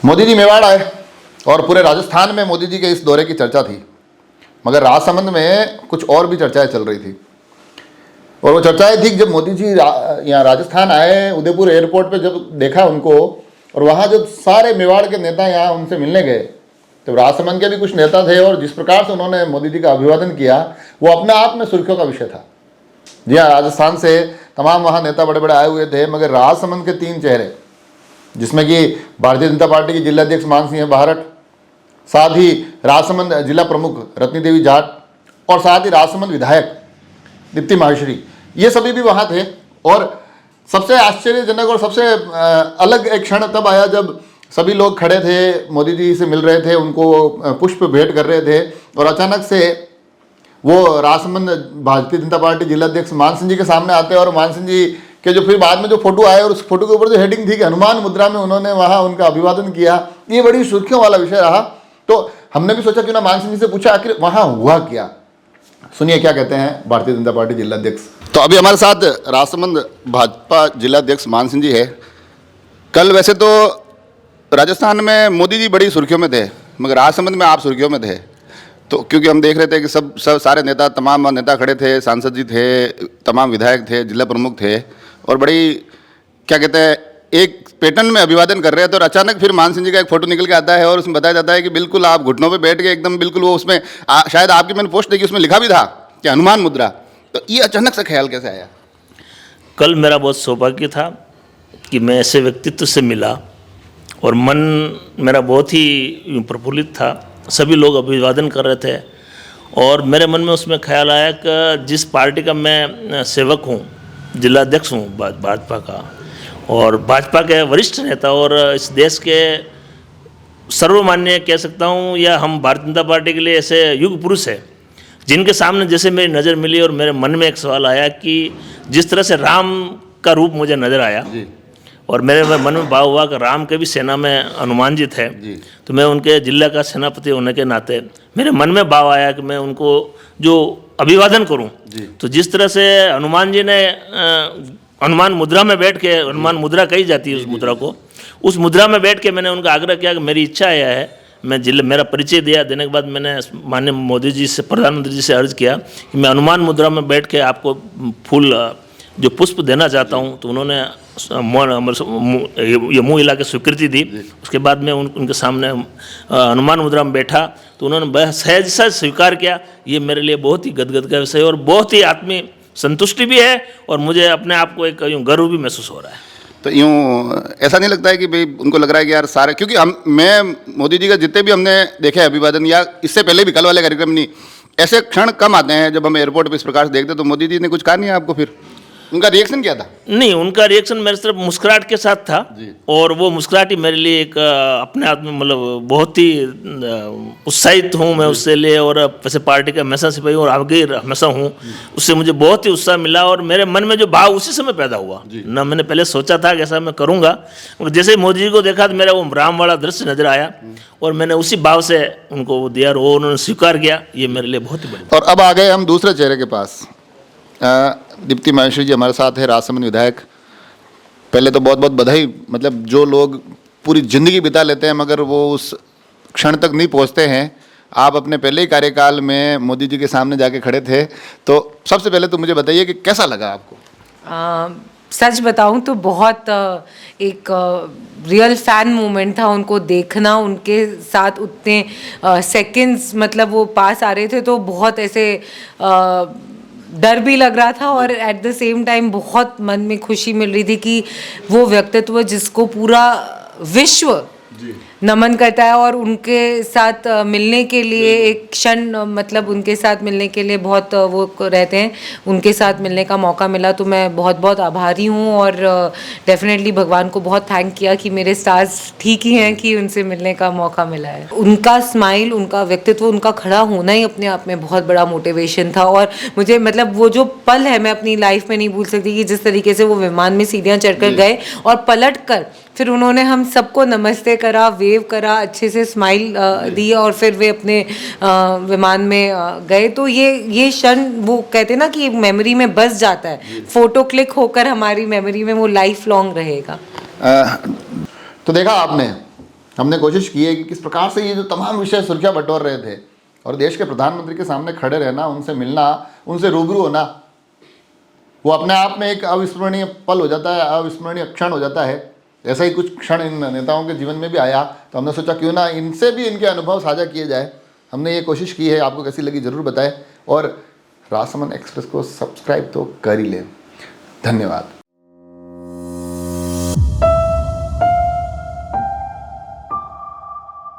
मोदी जी मेवाड़ आए और पूरे राजस्थान में मोदी जी के इस दौरे की चर्चा थी, मगर राजसमंद में कुछ और भी चर्चाएं चल रही थी। और वो चर्चाएं थी कि जब मोदी जी यहाँ राजस्थान आए, उदयपुर एयरपोर्ट पे जब देखा उनको, और वहाँ जब सारे मेवाड़ के नेता यहाँ उनसे मिलने गए, तो राजसमंद के भी कुछ नेता थे और जिस प्रकार से उन्होंने मोदी जी का अभिवादन किया वो अपने आप में सुर्खियों का विषय था। जी हाँ, राजस्थान से तमाम वहाँ नेता बड़े बड़े आए हुए थे, मगर राजसमंद के 3 चेहरे, जिसमें कि भारतीय जनता पार्टी की जिलाध्यक्ष मान सिंह बाहरट, साथ ही राजसमंद जिला प्रमुख रत्नी देवी जाट और साथ ही राजसमंद विधायक दीप्ति माहेश्वरी, ये सभी भी वहाँ थे। और सबसे आश्चर्यजनक और सबसे अलग एक क्षण तब आया जब सभी लोग खड़े थे, मोदी जी से मिल रहे थे, उनको पुष्प भेंट कर रहे थे, और अचानक से वो राजसमंद भारतीय जनता पार्टी जिलाध्यक्ष मान सिंह जी के सामने आते हैं। और मान सिंह जी के जो फिर बाद में जो फोटो आए, और उस फोटो के ऊपर जो हेडिंग थी कि हनुमान मुद्रा में उन्होंने वहाँ उनका अभिवादन किया, ये बड़ी सुर्खियों वाला विषय रहा। तो हमने भी सोचा क्यों ना मान सिंह जी से पूछा आखिर वहाँ हुआ क्या। सुनिए क्या कहते हैं भारतीय जनता पार्टी जिलाध्यक्ष। तो अभी हमारे साथ राजसमंद भाजपा जिलाध्यक्ष मान सिंह जी है। कल वैसे तो राजस्थान में मोदी जी बड़ी सुर्खियों में थे, मगर राजसमंद में आप सुर्खियों में थे, तो क्योंकि हम देख रहे थे कि सब सारे नेता, तमाम नेता खड़े थे, सांसद जी थे, तमाम विधायक थे, जिला प्रमुख थे, और बड़ी क्या कहते हैं एक पैटर्न में अभिवादन कर रहे थे। और अचानक फिर मान सिंह जी का एक फोटो निकल के आता है और उसमें बताया जाता है कि बिल्कुल आप घुटनों पे बैठ के एकदम बिल्कुल वो उसमें शायद आपकी मैंने पोस्ट देखी, उसमें लिखा भी था कि हनुमान मुद्रा। तो ये अचानक से ख्याल कैसे आया? कल मेरा बहुत सौभाग्य था कि मैं ऐसे व्यक्तित्व से मिला और मन मेरा बहुत ही प्रफुल्लित था। सभी लोग अभिवादन कर रहे थे और मेरे मन में उसमें ख्याल आया कि जिस पार्टी का मैं सेवक हूँ, जिलाध्यक्ष हूँ भाजपा का, और भाजपा के वरिष्ठ नेता और इस देश के सर्वमान्य कह सकता हूँ, या हम भारतीय जनता पार्टी के लिए ऐसे युग पुरुष है जिनके सामने जैसे मेरी नज़र मिली और मेरे मन में एक सवाल आया कि जिस तरह से राम का रूप मुझे नज़र आया और मेरे मन में भाव हुआ कि राम के भी सेना में हनुमान जी थे, तो मैं उनके जिला का सेनापति होने के नाते मेरे मन में भाव आया कि मैं उनको जो अभिवादन करूं। तो जिस तरह से हनुमान जी ने हनुमान मुद्रा में बैठ के, हनुमान मुद्रा कही जाती है उस मुद्रा को, उस मुद्रा में बैठ के मैंने उनका आग्रह किया कि मेरी इच्छा यह है, मैं मेरा परिचय दिया, देने के बाद मैंने माननीय मोदी जी से, प्रधानमंत्री जी से अर्ज किया कि मैं हनुमान मुद्रा में बैठ के आपको फूल जो पुष्प देना चाहता हूं। तो उन्होंने ये मुँह हिला के स्वीकृति दी। उसके बाद मैं उनके सामने हनुमान मुद्रा में बैठा तो उन्होंने सहज सहज स्वीकार किया। ये मेरे लिए बहुत ही गदगद का विषय और बहुत ही आत्मीय संतुष्टि भी है और मुझे अपने आप को एक गर्व भी महसूस हो रहा है। तो यूँ ऐसा नहीं लगता है कि भाई उनको लग रहा है कि यार सारे, क्योंकि मैं मोदी जी का जितने भी हमने देखे अभिवादन, या इससे पहले भी कल वाले कार्यक्रम नहीं, ऐसे क्षण कम आते हैं जब हम एयरपोर्ट पर इस प्रकार से देखते, तो मोदी जी ने कुछ कहा नहीं आपको? फिर उनका रिएक्शन क्या था? नहीं, उनका रिएक्शन मेरे तरफ मुस्कुराहट के साथ था और वो मुस्कुराहट ही मेरे लिए एक अपने आप में मतलब बहुत ही उत्साहित हूँ मैं उससे लिए, और वैसे पार्टी का हमेशा सिपाही और आगे हमेशा हूँ, उससे मुझे बहुत ही उत्साह मिला और मेरे मन में जो भाव उसी समय पैदा हुआ। ना मैंने पहले सोचा था कि ऐसा मैं करूँगा, और जैसे ही मोदी जी को देखा तो मेरा वो राम वाला दृश्य नजर आया और मैंने उसी भाव से उनको वो दिया और वो उन्होंने स्वीकार किया। ये मेरे लिए बहुत ही बड़ी। और अब आ गए हम दूसरे चेहरे के पास। दीप्ति माहेश्वरी जी हमारे साथ है, राजसमंद विधायक। पहले तो बहुत बहुत बधाई, मतलब जो लोग पूरी ज़िंदगी बिता लेते हैं मगर वो उस क्षण तक नहीं पहुंचते हैं। आप अपने पहले ही कार्यकाल में मोदी जी के सामने जाके खड़े थे, तो सबसे पहले तो मुझे बताइए कि कैसा लगा आपको? सच बताऊं तो बहुत एक रियल फैन मोमेंट था उनको देखना, उनके साथ उतने सेकंड्स मतलब वो पास आ रहे थे, तो बहुत ऐसे डर भी लग रहा था और एट द सेम टाइम बहुत मन में खुशी मिल रही थी कि वो व्यक्तित्व जिसको पूरा विश्व नमन करता है और उनके साथ मिलने के लिए एक क्षण, मतलब उनके साथ मिलने के लिए बहुत वो रहते हैं, उनके साथ मिलने का मौका मिला तो मैं बहुत बहुत आभारी हूँ और डेफिनेटली भगवान को बहुत थैंक किया कि मेरे स्टार्स ठीक ही हैं कि उनसे मिलने का मौका मिला है। उनका स्माइल, उनका व्यक्तित्व, उनका खड़ा होना ही अपने आप में बहुत बड़ा मोटिवेशन था और मुझे मतलब वो जो पल है मैं अपनी लाइफ में नहीं भूल सकती कि जिस तरीके से वो विमान में सीढ़ियाँ चढ़कर गए और पलट कर फिर उन्होंने हम सबको नमस्ते करा, वेव करा, अच्छे से स्माइल दी और फिर वे अपने विमान में गए। तो ये क्षण वो कहते हैं ना कि मेमोरी में बस जाता है, फोटो क्लिक होकर हमारी मेमोरी में वो लाइफ लॉन्ग रहेगा। तो देखा आपने हमने कोशिश की है कि किस प्रकार से ये जो तमाम विषय सुर्खियाँ बटोर रहे थे और देश के प्रधानमंत्री के सामने खड़े रहना, उनसे मिलना, उनसे रूबरू होना, वो अपने आप में एक अविस्मरणीय पल हो जाता है, अविस्मरणीय क्षण हो जाता है। ऐसा ही कुछ क्षण इन नेताओं के जीवन में भी आया, तो हमने सोचा क्यों ना इनसे भी इनके अनुभव साझा किए जाए। हमने ये कोशिश की है, आपको कैसी लगी ज़रूर बताएं और राजसमंद एक्सप्रेस को सब्सक्राइब तो कर ही लें। धन्यवाद।